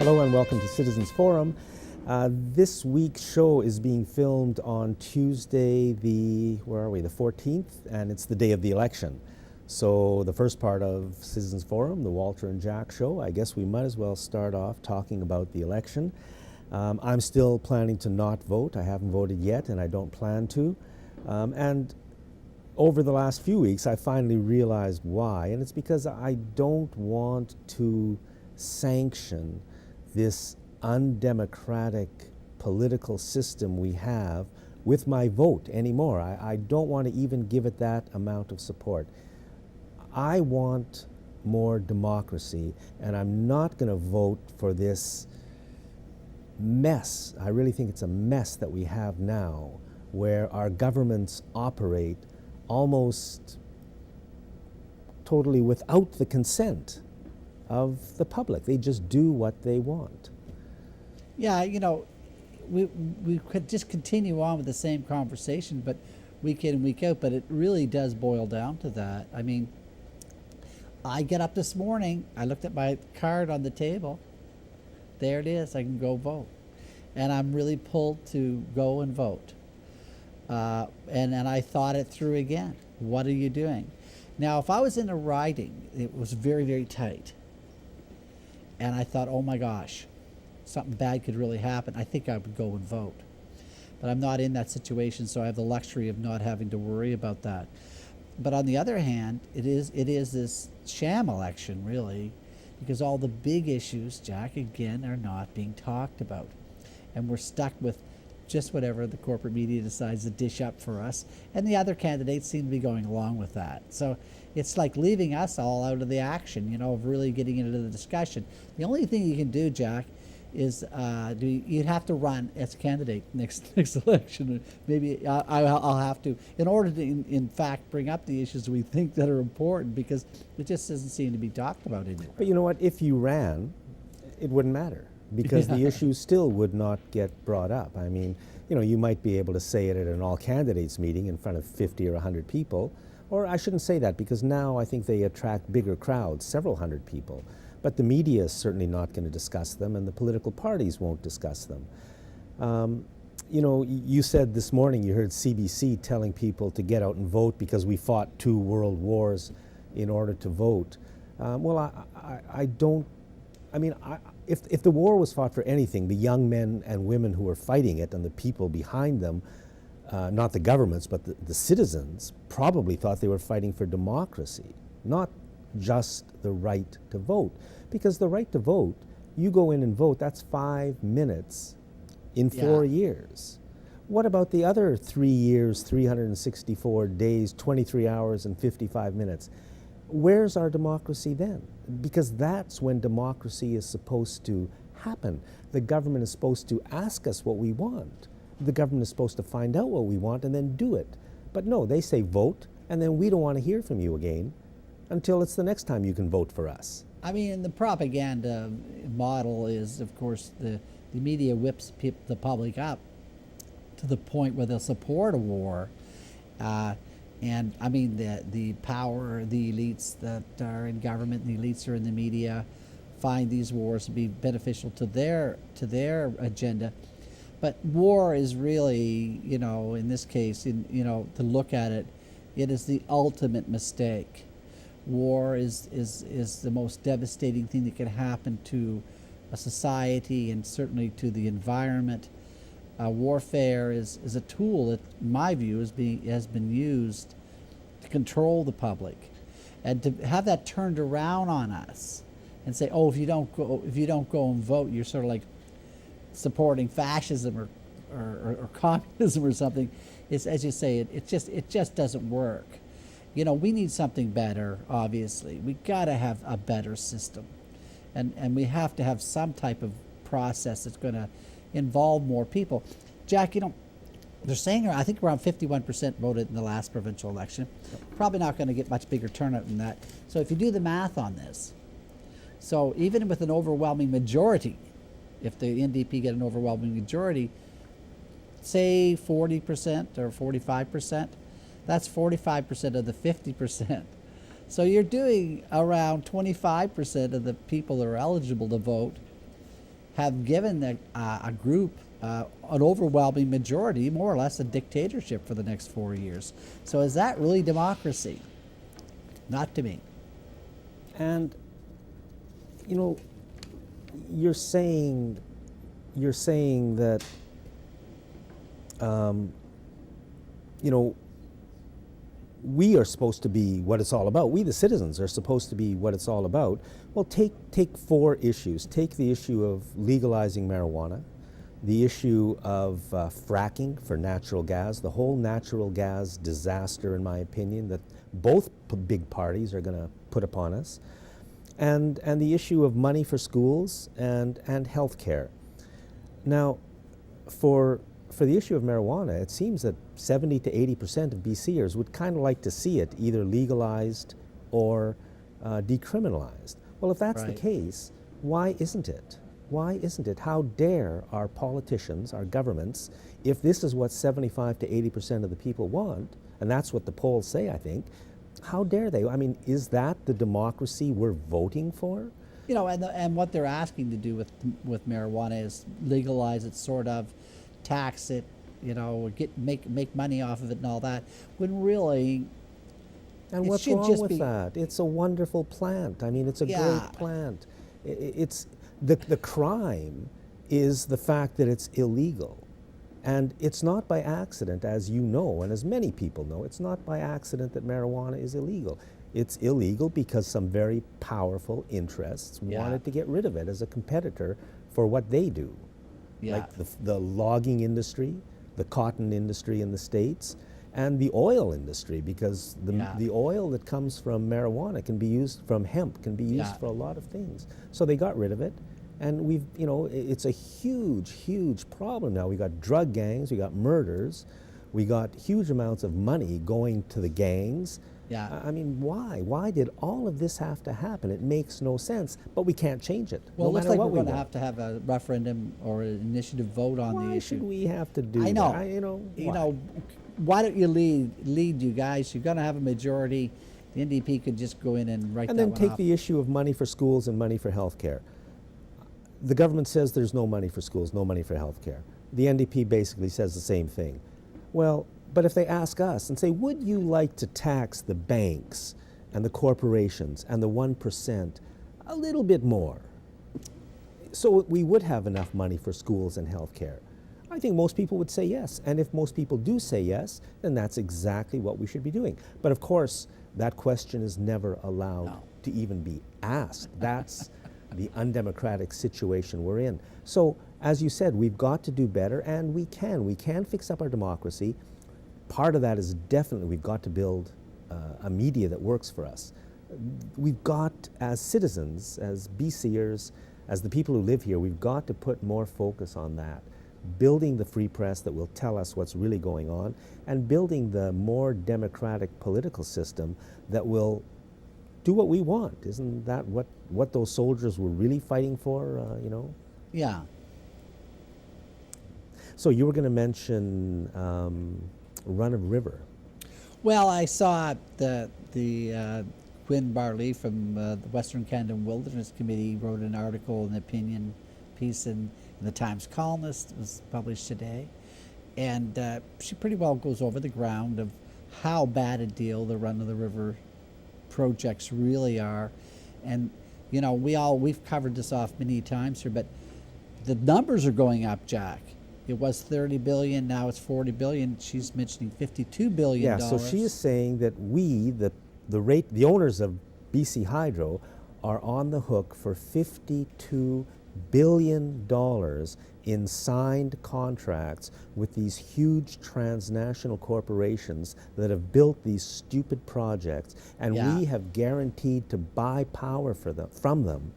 Hello and welcome to Citizens Forum. This week's show is being filmed on Tuesday, the 14th, and it's the day of the election. So the first part of Citizens Forum, the Walter and Jack show, I guess we might as well start off talking about the election. I'm still planning to not vote. I haven't voted yet, and I don't plan to. And over the last few weeks, I finally realized why, and it's because I don't want to sanction this undemocratic political system we have with my vote anymore. I don't want to even give it that amount of support. I want more democracy, and I'm not going to vote for this mess. I really think it's a mess that we have now, where our governments operate almost totally without the consent of the public. They just do what they want. Yeah, we could just continue on with the same conversation, but week in and week out, but it really does boil down to that. I mean, I get up this morning, I looked at my card on the table, there it is, I can go vote. And I'm really pulled to go and vote. And I thought it through again. What are you doing? Now, if I was in a riding, it was very, very tight. And I thought, oh my gosh, something bad could really happen. I think I would go and vote. But I'm not in that situation, so I have the luxury of not having to worry about that. But on the other hand, it is this sham election, really, because all the big issues, Jack, again, are not being talked about. And we're stuck with just whatever the corporate media decides to dish up for us. And the other candidates seem to be going along with that. So it's like leaving us all out of the action, of really getting into the discussion. The only thing you can do, Jack, is you'd have to run as a candidate next election. Maybe I'll have to, in order to, in fact, bring up the issues we think that are important, because it just doesn't seem to be talked about anymore. But you know what? If you ran, it wouldn't matter, because the issues still would not get brought up. I mean, you might be able to say it at an all-candidates meeting in front of 50 or 100 people, or I shouldn't say that, because now I think they attract bigger crowds, several hundred people. But the media is certainly not going to discuss them, and the political parties won't discuss them. You said this morning you heard CBC telling people to get out and vote because we fought 2 world wars in order to vote. If the war was fought for anything, the young men and women who were fighting it and the people behind them, not the governments, but the citizens, probably thought they were fighting for democracy, not just the right to vote. Because the right to vote, you go in and vote, that's 5 minutes in 4 years. What about the other 3 years, 364 days, 23 hours and 55 minutes? Where's our democracy then? Because that's when democracy is supposed to happen. The government is supposed to ask us what we want. The government is supposed to find out what we want and then do it. But no, they say vote, and then we don't want to hear from you again until it's the next time you can vote for us. I mean, the propaganda model is, of course, the media whips the public up to the point where they'll support a war. And I mean, the power, the elites that are in government, and the elites who are in the media, find these wars to be beneficial to their agenda. But war is really, in this case, to look at it, it is the ultimate mistake. War is the most devastating thing that can happen to a society and certainly to the environment. Warfare is a tool that, in my view, has been used to control the public, and to have that turned around on us and say, oh, if you don't go and vote, you're sort of like supporting fascism or communism or something. It's, as you say, it just doesn't work. We need something better. Obviously, we got to have a better system, and we have to have some type of process that's going to involve more people. Jack, they're saying, I think around 51% voted in the last provincial election. Probably not going to get much bigger turnout than that. So if you do the math on this, so even with an overwhelming majority, if the NDP get an overwhelming majority, say 40% or 45%, that's 45% of the 50%. So you're doing around 25% of the people that are eligible to vote have given a group an overwhelming majority, more or less a dictatorship for the next 4 years. So is that really democracy? Not to me. And you know, you're saying that you know, we are supposed to be what it's all about. We, the citizens, are supposed to be what it's all about. Well, take 4 issues. Take the issue of legalizing marijuana, the issue of fracking for natural gas, the whole natural gas disaster, in my opinion, that both big parties are going to put upon us, and the issue of money for schools and health care. Now, for the issue of marijuana, it seems that 70 to 80% of BCers would kind of like to see it either legalized or decriminalized. Well, if that's the case, why isn't it? Why isn't it? How dare our politicians, our governments, if this is what 75 to 80% of the people want, and that's what the polls say, I think, how dare they? I mean, is that the democracy we're voting for? You know, and what they're asking to do with marijuana is legalize it, sort of, tax it, you know, make money off of it and all that, when really, and what's wrong with that? It's a wonderful plant. I mean, it's a great plant. It's the crime is the fact that it's illegal. And it's not by accident, as you know, and as many people know, it's not by accident that marijuana is illegal. It's illegal because some very powerful interests wanted to get rid of it as a competitor for what they do. Like the logging industry, the cotton industry in the States, and the oil industry, because the oil that comes from marijuana can be used, from hemp, can be used for a lot of things. So they got rid of it. And we've, you know, it's a huge, huge problem now. We got drug gangs, we got murders, we got huge amounts of money going to the gangs. Yeah. I mean, why? Why did all of this have to happen? It makes no sense, but we can't change it. Well, no it looks matter like what we're going to have a referendum or an initiative vote on the issue. Why should we have to do I know. that? You know, why don't you lead you guys? You're going to have a majority. The NDP could just go in and write that one off. And then take the issue of money for schools and money for health care. The government says there's no money for schools, no money for health care. The NDP basically says the same thing. Well, but if they ask us and say, would you like to tax the banks and the corporations and the 1% a little bit more, so we would have enough money for schools and health care? I think most people would say yes. And if most people do say yes, then that's exactly what we should be doing. But of course, that question is never allowed to even be asked. That's the undemocratic situation we're in. So, as you said, we've got to do better, and we can. We can fix up our democracy. Part of that is definitely we've got to build a media that works for us. We've got, as citizens, as BCers, as the people who live here, we've got to put more focus on that. Building the free press that will tell us what's really going on, and building the more democratic political system that will do what we want. Isn't that what those soldiers were really fighting for, you know? Yeah. So you were going to mention Run of River. Well, I saw the Quinn Barley from the Western Canada Wilderness Committee wrote an article, an opinion piece in the Times Colonist. It was published today. And she pretty well goes over the ground of how bad a deal the Run of the River projects really are. And, you know, we've covered this off many times here, but the numbers are going up, Jack. It was 30 billion, now it's 40 billion. She's mentioning $52 billion. Yeah, so she is saying that we, the owners of BC Hydro, are on the hook for $52 billion in signed contracts with these huge transnational corporations that have built these stupid projects, and we have guaranteed to buy power from them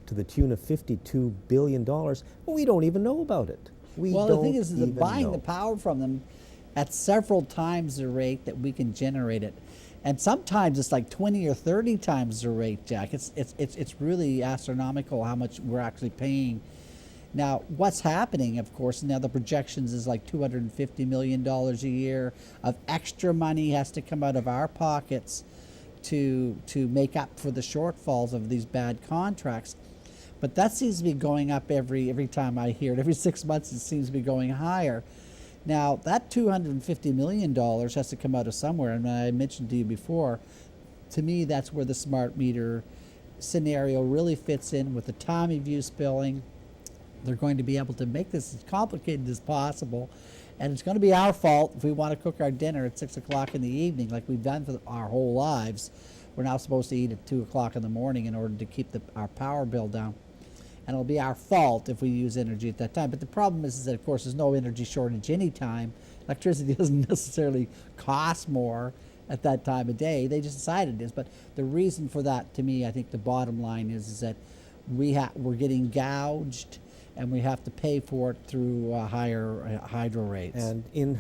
to the tune of $52 billion, but we don't even know about it. Well, the thing is that buying the power from them at several times the rate that we can generate it. And sometimes it's like 20 or 30 times the rate, Jack. It's really astronomical how much we're actually paying. Now, what's happening, of course, now the projections is like $250 million a year of extra money has to come out of our pockets to make up for the shortfalls of these bad contracts. But that seems to be going up every time I hear it. Every 6 months it seems to be going higher. Now, that $250 million has to come out of somewhere. And I mentioned to you before, to me, that's where the smart meter scenario really fits in with the time of use billing. They're going to be able to make this as complicated as possible. And it's going to be our fault if we want to cook our dinner at 6 o'clock in the evening, like we've done for our whole lives. We're now supposed to eat at 2 o'clock in the morning in order to keep our power bill down. And it'll be our fault if we use energy at that time. But the problem is that, of course, there's no energy shortage anytime. Electricity doesn't necessarily cost more at that time of day. They just decided it is. But the reason for that, to me, I think the bottom line is that we're getting gouged, and we have to pay for it through higher hydro rates. And in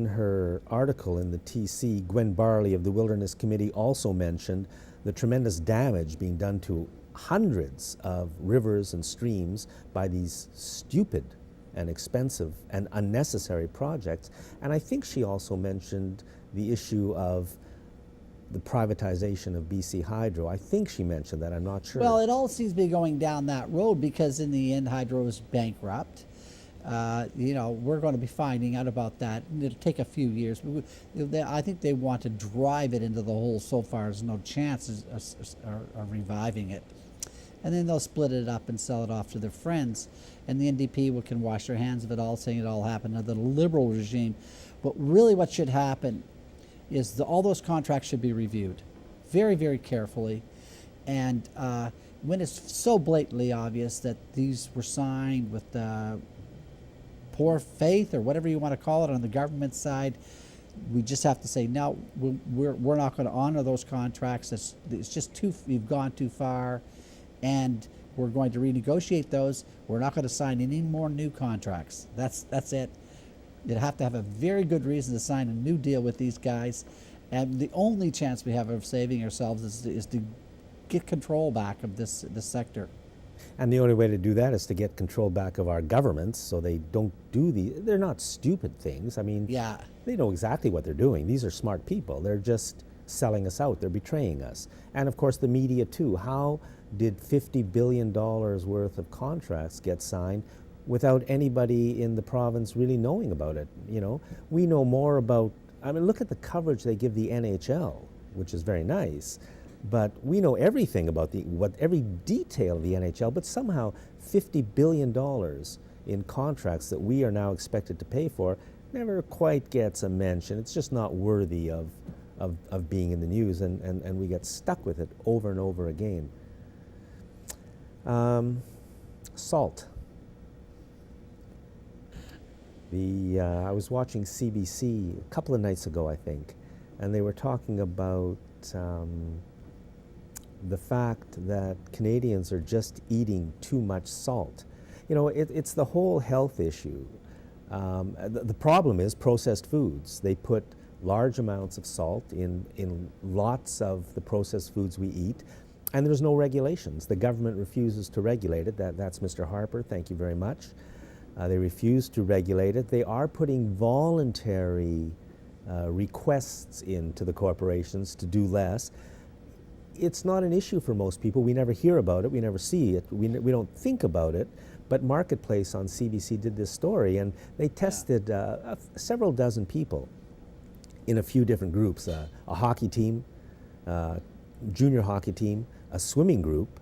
her article in the TC, Gwen Barley of the Wilderness Committee also mentioned the tremendous damage being done to hundreds of rivers and streams by these stupid and expensive and unnecessary projects. And I think she also mentioned the issue of the privatization of BC Hydro. I think she mentioned that, I'm not sure. Well, it all seems to be going down that road because in the end, Hydro is bankrupt. We're going to be finding out about that. It'll take a few years. I think they want to drive it into the hole so far there's no chance of reviving it. And then they'll split it up and sell it off to their friends. And the NDP can wash their hands of it all, saying it all happened under the Liberal regime. But really what should happen is all those contracts should be reviewed very, very carefully. And when it's so blatantly obvious that these were signed with poor faith or whatever you want to call it on the government side, we just have to say, no, we're not going to honor those contracts. It's just you've gone too far. And we're going to renegotiate those. We're not going to sign any more new contracts. That's it. You'd have to have a very good reason to sign a new deal with these guys. And the only chance we have of saving ourselves is to get control back of this sector. And the only way to do that is to get control back of our governments so they don't do they're not stupid things. I mean, yeah, they know exactly what they're doing. These are smart people. They're just selling us out. They're betraying us. And of course the media too. How did $50 billion worth of contracts get signed without anybody in the province really knowing about it? We know more about, look at the coverage they give the NHL, which is very nice, but we know everything about every detail of the NHL, but somehow $50 billion in contracts that we are now expected to pay for never quite gets a mention. It's just not worthy of being in the news, and we get stuck with it over and over again. Salt. I was watching CBC a couple of nights ago, I think, and they were talking about the fact that Canadians are just eating too much salt. It's the whole health issue. The problem is processed foods. They put large amounts of salt in lots of the processed foods we eat. And there's no regulations. The government refuses to regulate it. That's Mr. Harper. Thank you very much. They refuse to regulate it. They are putting voluntary requests into the corporations to do less. It's not an issue for most people. We never hear about it. We never see it. We don't think about it. But Marketplace on CBC did this story, and they tested several dozen people in a few different groups. A hockey team, junior hockey team, a swimming group,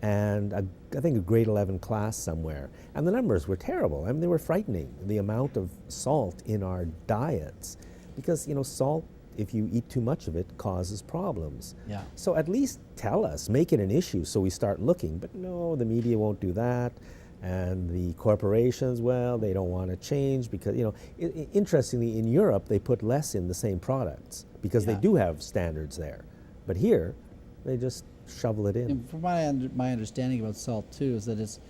and I think a grade 11 class somewhere. And the numbers were terrible. They were frightening, the amount of salt in our diets. Because, salt, if you eat too much of it, causes problems. Yeah. So at least tell us, make it an issue so we start looking. But no, the media won't do that. And the corporations, well, they don't want to change because, interestingly, in Europe, they put less in the same products because they do have standards there. But here, they just shovel it in. And from my understanding about salt too is that it's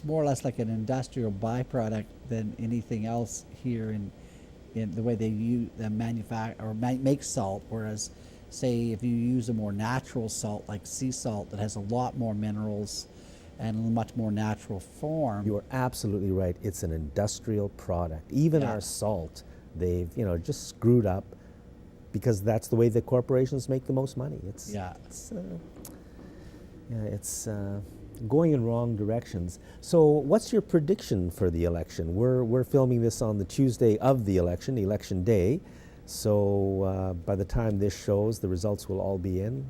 more or less like an industrial byproduct than anything else here in the way they manufacture or make salt. Whereas, say, if you use a more natural salt like sea salt that has a lot more minerals and a much more natural form. You are absolutely right. It's an industrial product. Even our salt, they've just screwed up. Because that's the way the corporations make the most money. going in wrong directions. So what's your prediction for the election? We're filming this on the Tuesday of the election, election day. So by the time this shows, the results will all be in.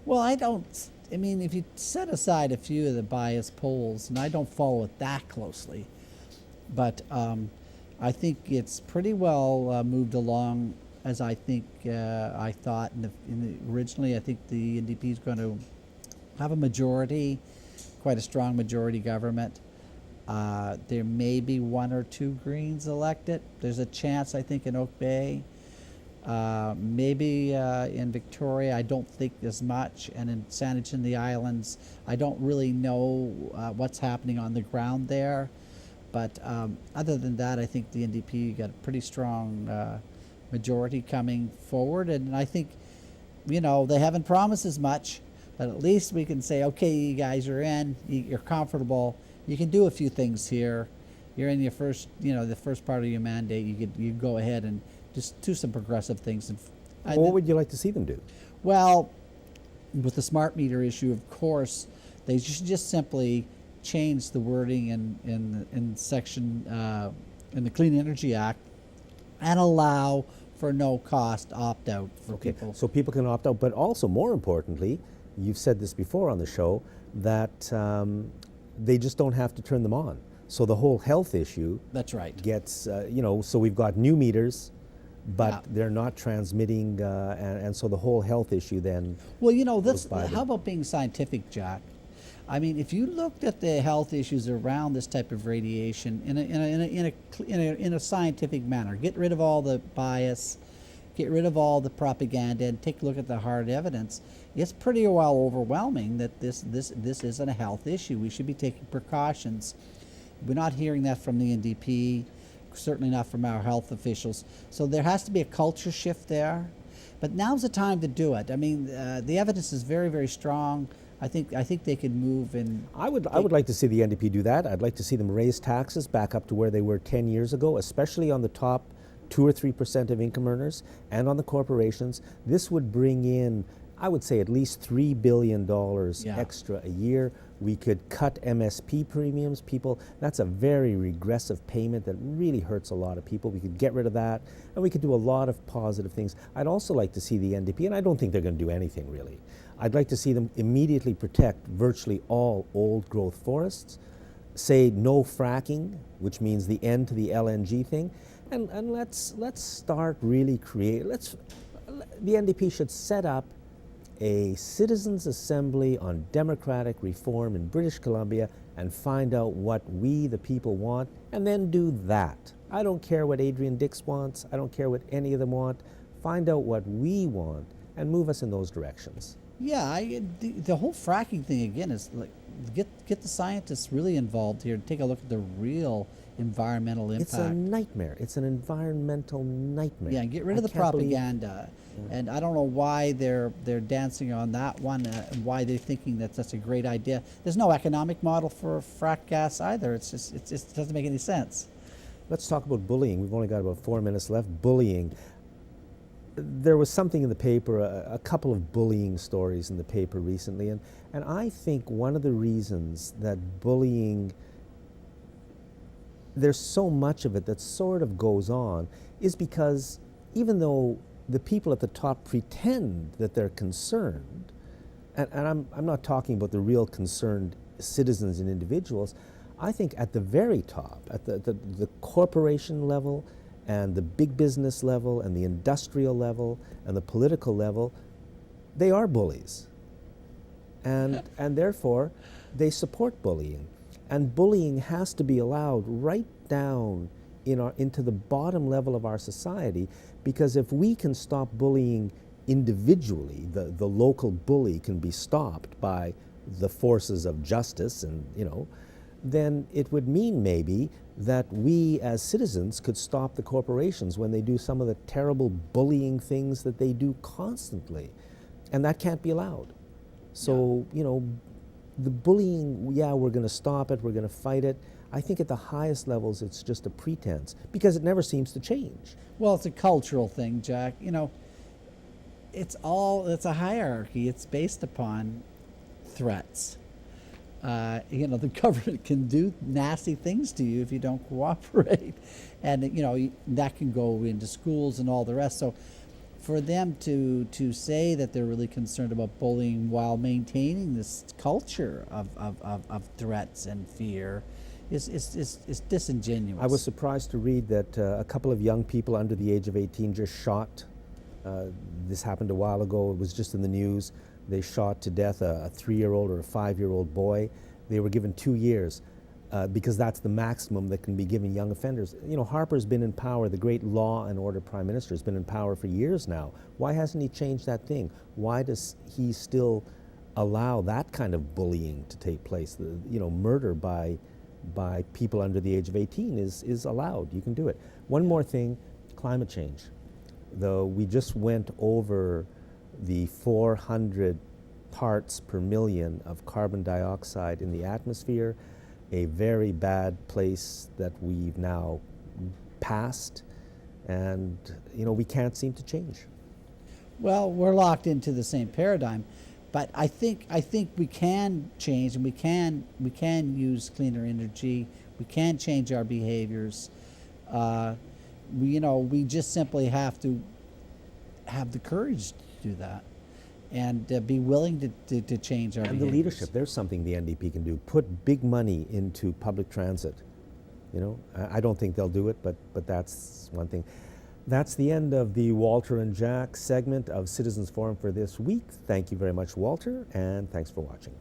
Well, I mean, if you set aside a few of the biased polls, and I don't follow it that closely, but I think it's pretty well moved along as I think I thought. Originally, I think the NDP is going to have a majority, quite a strong majority government. There may be one or two Greens elected. There's a chance, I think, in Oak Bay. Maybe in Victoria, I don't think as much. And in Saanich and the Islands, I don't really know what's happening on the ground there. But other than that, I think the NDP got a pretty strong majority coming forward. And I think, they haven't promised as much, but at least we can say, okay, you guys are in, you're comfortable, you can do a few things here. You're in your first, the first part of your mandate, you go ahead and just do some progressive things. And what would you like to see them do? Well, with the smart meter issue, of course, they should just simply change the wording in section in the Clean Energy Act and allow for no cost opt out for people. So people can opt out, but also more importantly, you've said this before on the show, that they just don't have to turn them on. So the whole health issue That's right. gets, so we've got new meters, but they're not transmitting, and so the whole health issue then. Well, how about being scientific, Jack? I mean, if you looked at the health issues around this type of radiation in a scientific manner, get rid of all the bias, get rid of all the propaganda, and take a look at the hard evidence, it's pretty well overwhelming that this isn't a health issue. We should be taking precautions. We're not hearing that from the NDP, certainly not from our health officials. So there has to be a culture shift there. But now's the time to do it. I mean, the evidence is very, very strong. I think they could move in. I would like to see the NDP do that. I'd like to see them raise taxes back up to where they were 10 years ago, especially on the top 2 or 3% of income earners and on the corporations. This would bring in, I would say, at least $3 billion extra a year. We could cut MSP premiums. That's a very regressive payment that really hurts a lot of people. We could get rid of that, and we could do a lot of positive things. I'd also like to see the NDP, and I don't think they're going to do anything really. I'd like to see them immediately protect virtually all old growth forests, say no fracking, which means the end to the LNG thing, and let's start really the NDP should set up a citizens' assembly on democratic reform in British Columbia and find out what we, the people, want, and then do that. I don't care what Adrian Dix wants. I don't care what any of them want. Find out what we want and move us in those directions. Yeah, the whole fracking thing again is like get the scientists really involved here and take a look at the real environmental impact. It's a nightmare. It's an environmental nightmare. Yeah, get rid of the propaganda. And I don't know why they're dancing on that one, and why they're thinking that that's a great idea. There's no economic model for frack gas either. It just doesn't make any sense. Let's talk about bullying. We've only got about 4 minutes left. Bullying. There was something in the paper, a couple of bullying stories in the paper recently, and I think one of the reasons that bullying, there's so much of it that sort of goes on, is because even though the people at the top pretend that they're concerned, and I'm not talking about the real concerned citizens and individuals, I think at the very top, at the corporation level, and the big business level, and the industrial level, and the political level, they are bullies. And therefore, they support bullying. And bullying has to be allowed right down into the bottom level of our society, because if we can stop bullying individually, the local bully can be stopped by the forces of justice, and then it would mean maybe that we as citizens could stop the corporations when they do some of the terrible bullying things that they do constantly. And that can't be allowed. So, the bullying, we're going to stop it, we're going to fight it. I think at the highest levels it's just a pretense, because it never seems to change. Well, it's a cultural thing, Jack. It's a hierarchy. It's based upon threats. the government can do nasty things to you if you don't cooperate, and that can go into schools and all the rest. So, for them to say that they're really concerned about bullying while maintaining this culture of threats and fear is disingenuous. I was surprised to read that a couple of young people under the age of 18 just shot. This happened a while ago. It was just in the news. They shot to death a 3-year-old or a 5-year-old boy. They were given 2 years because that's the maximum that can be given young offenders. Harper's been in power. The great law and order prime minister has been in power for years now. Why hasn't he changed that thing? Why does he still allow that kind of bullying to take place? Murder by people under the age of 18 is allowed. You can do it. One more thing, climate change. Though we just went over the 400 parts per million of carbon dioxide in the atmosphere, a very bad place that we've now passed, and we can't seem to change. Well, we're locked into the same paradigm, but I think we can change, and we can use cleaner energy. We can change our behaviors. We just simply have to have the courage to do that, and be willing to change our behaviors. And the leadership, there's something the NDP can do. Put big money into public transit. I don't think they'll do it, but that's one thing. That's the end of the Walter and Jack segment of Citizens Forum for this week. Thank you very much, Walter, and thanks for watching.